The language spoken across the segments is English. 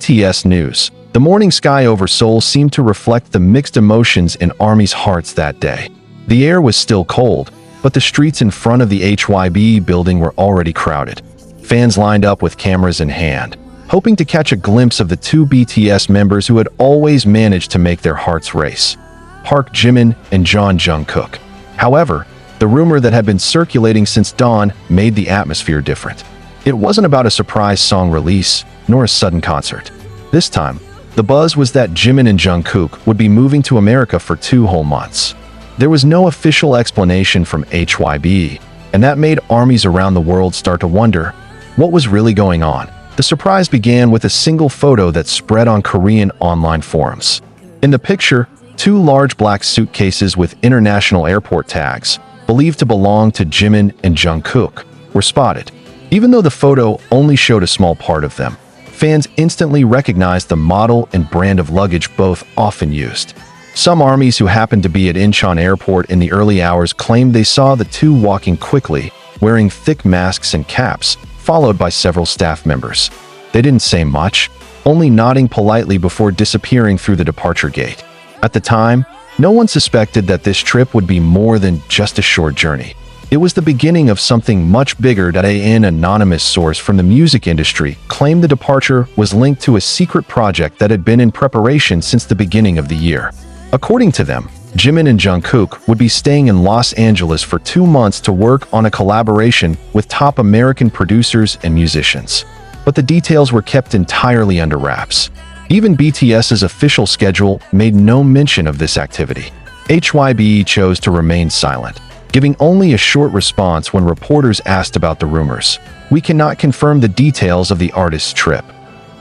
BTS news. The morning sky over Seoul seemed to reflect the mixed emotions in ARMY's hearts that day. The air was still cold, but the streets in front of the HYB building were already crowded. Fans lined up with cameras in hand, hoping to catch a glimpse of the two BTS members who had always managed to make their hearts race: Park Jimin and Jungkook. However, the rumor that had been circulating since dawn made the atmosphere different. It wasn't about a surprise song release, nor a sudden concert. This time, the buzz was that Jimin and Jungkook would be moving to America for 2 whole months. There was no official explanation from HYB, and that made armies around the world start to wonder what was really going on. The surprise began with a single photo that spread on Korean online forums. In the picture, 2 large black suitcases with international airport tags, believed to belong to Jimin and Jungkook, were spotted. Even though the photo only showed a small part of them, fans instantly recognized the model and brand of luggage both often used. Some armies who happened to be at Incheon Airport in the early hours claimed they saw the two walking quickly, wearing thick masks and caps, followed by several staff members. They didn't say much, only nodding politely before disappearing through the departure gate. At the time, no one suspected that this trip would be more than just a short journey. It was the beginning of something much bigger. An anonymous source from the music industry claimed the departure was linked to a secret project that had been in preparation since the beginning of the year. According to them, Jimin and Jungkook would be staying in Los Angeles for 2 months to work on a collaboration with top American producers and musicians. But the details were kept entirely under wraps. Even BTS's official schedule made no mention of this activity. HYB chose to remain silent, giving only a short response when reporters asked about the rumors. "We cannot confirm the details of the artist's trip."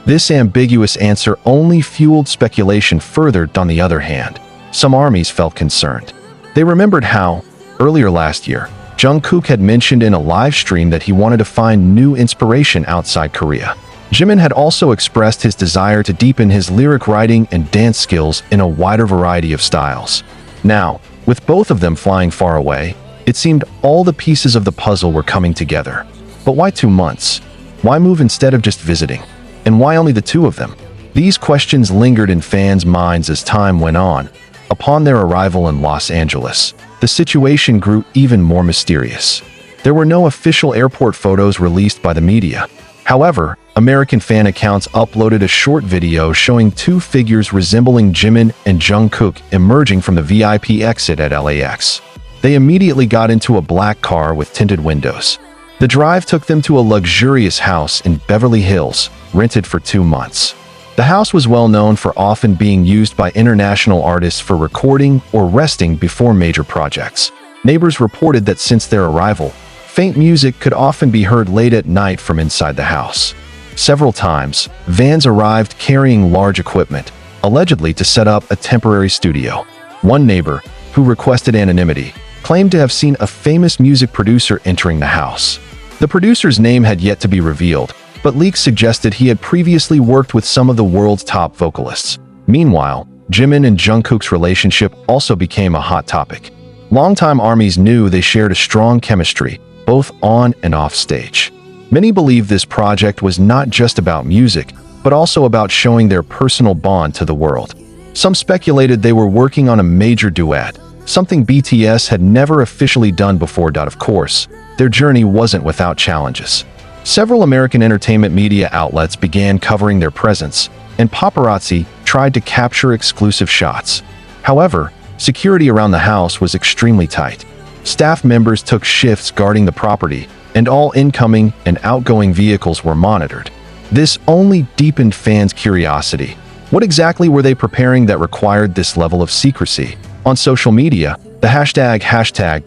This ambiguous answer only fueled speculation further. On the other hand, some armies felt concerned. They remembered how, earlier last year, Jungkook had mentioned in a live stream that he wanted to find new inspiration outside Korea. Jimin had also expressed his desire to deepen his lyric writing and dance skills in a wider variety of styles. Now, with both of them flying far away, it seemed all the pieces of the puzzle were coming together. But why 2 months? Why move instead of just visiting? And why only the 2 of them? These questions lingered in fans' minds as time went on. Upon their arrival in Los Angeles, the situation grew even more mysterious. There were no official airport photos released by the media. However, American fan accounts uploaded a short video showing 2 figures resembling Jimin and Jungkook emerging from the VIP exit at LAX. They immediately got into a black car with tinted windows. The drive took them to a luxurious house in Beverly Hills, rented for 2 months. The house was well known for often being used by international artists for recording or resting before major projects. Neighbors reported that since their arrival, faint music could often be heard late at night from inside the house. Several times, vans arrived carrying large equipment, allegedly to set up a temporary studio. One neighbor, who requested anonymity, claimed to have seen a famous music producer entering the house. The producer's name had yet to be revealed, but leaks suggested he had previously worked with some of the world's top vocalists. Meanwhile, Jimin and Jungkook's relationship also became a hot topic. Longtime armies knew they shared a strong chemistry, both on and off stage. Many believed this project was not just about music, but also about showing their personal bond to the world. Some speculated they were working on a major duet, something BTS had never officially done before. Of course, their journey wasn't without challenges. Several American entertainment media outlets began covering their presence, and paparazzi tried to capture exclusive shots. However, security around the house was extremely tight. Staff members took shifts guarding the property, and all incoming and outgoing vehicles were monitored. This only deepened fans' curiosity. What exactly were they preparing that required this level of secrecy? On social media, the hashtag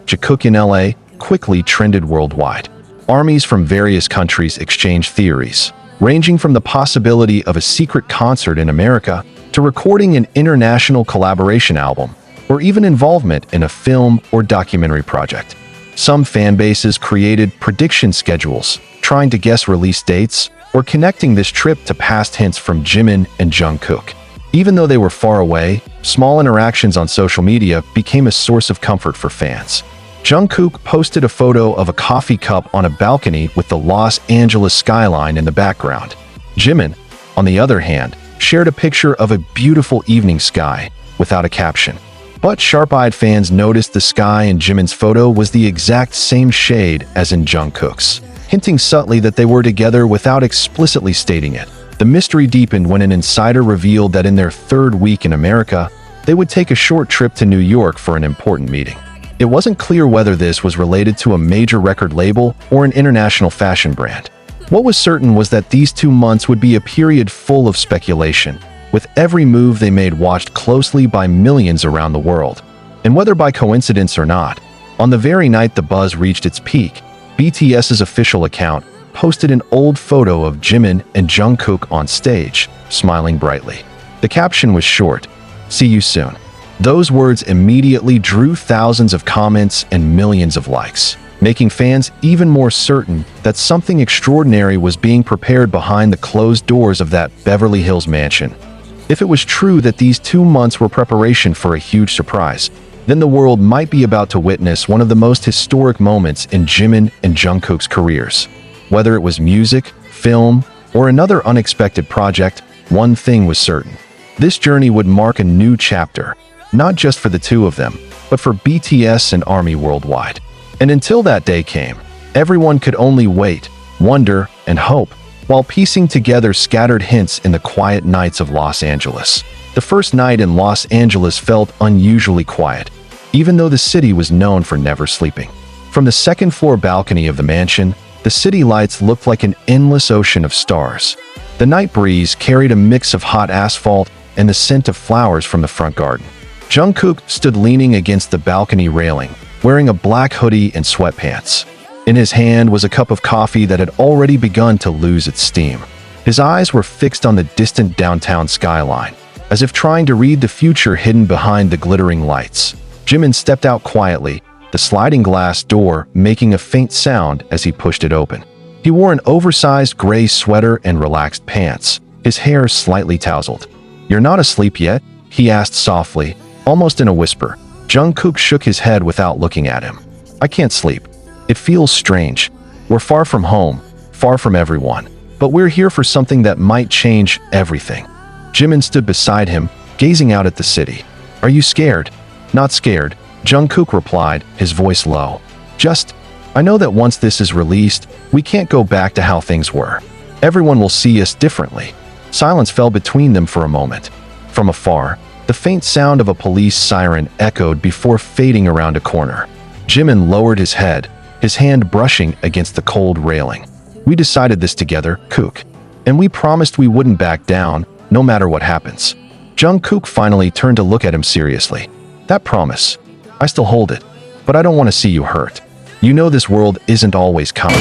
#JungkookInLA quickly trended worldwide. Armies from various countries exchanged theories, ranging from the possibility of a secret concert in America to recording an international collaboration album, or even involvement in a film or documentary project. Some fan bases created prediction schedules, trying to guess release dates or connecting this trip to past hints from Jimin and Jungkook. Even though they were far away, small interactions on social media became a source of comfort for fans. Jungkook posted a photo of a coffee cup on a balcony with the Los Angeles skyline in the background. Jimin, on the other hand, shared a picture of a beautiful evening sky without a caption. But sharp-eyed fans noticed the sky in Jimin's photo was the exact same shade as in Jungkook's, hinting subtly that they were together without explicitly stating it. The mystery deepened when an insider revealed that in their third week in America, they would take a short trip to New York for an important meeting. It wasn't clear whether this was related to a major record label or an international fashion brand. What was certain was that these 2 months would be a period full of speculation, with every move they made watched closely by millions around the world. And whether by coincidence or not, on the very night the buzz reached its peak, BTS's official account posted an old photo of Jimin and Jungkook on stage, smiling brightly. The caption was short, "See you soon." Those words immediately drew thousands of comments and millions of likes, making fans even more certain that something extraordinary was being prepared behind the closed doors of that Beverly Hills mansion. If it was true that these 2 months were preparation for a huge surprise, then the world might be about to witness one of the most historic moments in Jimin and Jungkook's careers. Whether it was music, film, or another unexpected project, one thing was certain. This journey would mark a new chapter, not just for the two of them, but for BTS and ARMY worldwide. And until that day came, everyone could only wait, wonder, and hope, while piecing together scattered hints in the quiet nights of Los Angeles. The first night in Los Angeles felt unusually quiet, even though the city was known for never sleeping. From the second-floor balcony of the mansion, the city lights looked like an endless ocean of stars. The night breeze carried a mix of hot asphalt and the scent of flowers from the front garden. Jungkook stood leaning against the balcony railing, wearing a black hoodie and sweatpants. In his hand was a cup of coffee that had already begun to lose its steam. His eyes were fixed on the distant downtown skyline, as if trying to read the future hidden behind the glittering lights. Jimin stepped out quietly, the sliding glass door making a faint sound as he pushed it open. He wore an oversized gray sweater and relaxed pants, his hair slightly tousled. "You're not asleep yet?" he asked softly, almost in a whisper. Jungkook shook his head without looking at him. "I can't sleep. It feels strange. We're far from home, far from everyone, but we're here for something that might change everything." Jimin stood beside him, gazing out at the city. "Are you scared?" "Not scared," Jungkook replied, his voice low. I know that once this is released, we can't go back to how things were. Everyone will see us differently." Silence fell between them for a moment. From afar, the faint sound of a police siren echoed before fading around a corner. Jimin lowered his head, his hand brushing against the cold railing. "We decided this together, Kook. And we promised we wouldn't back down, no matter what happens." Jungkook finally turned to look at him seriously. "That promise, I still hold it, but I don't want to see you hurt. You know this world isn't always kind."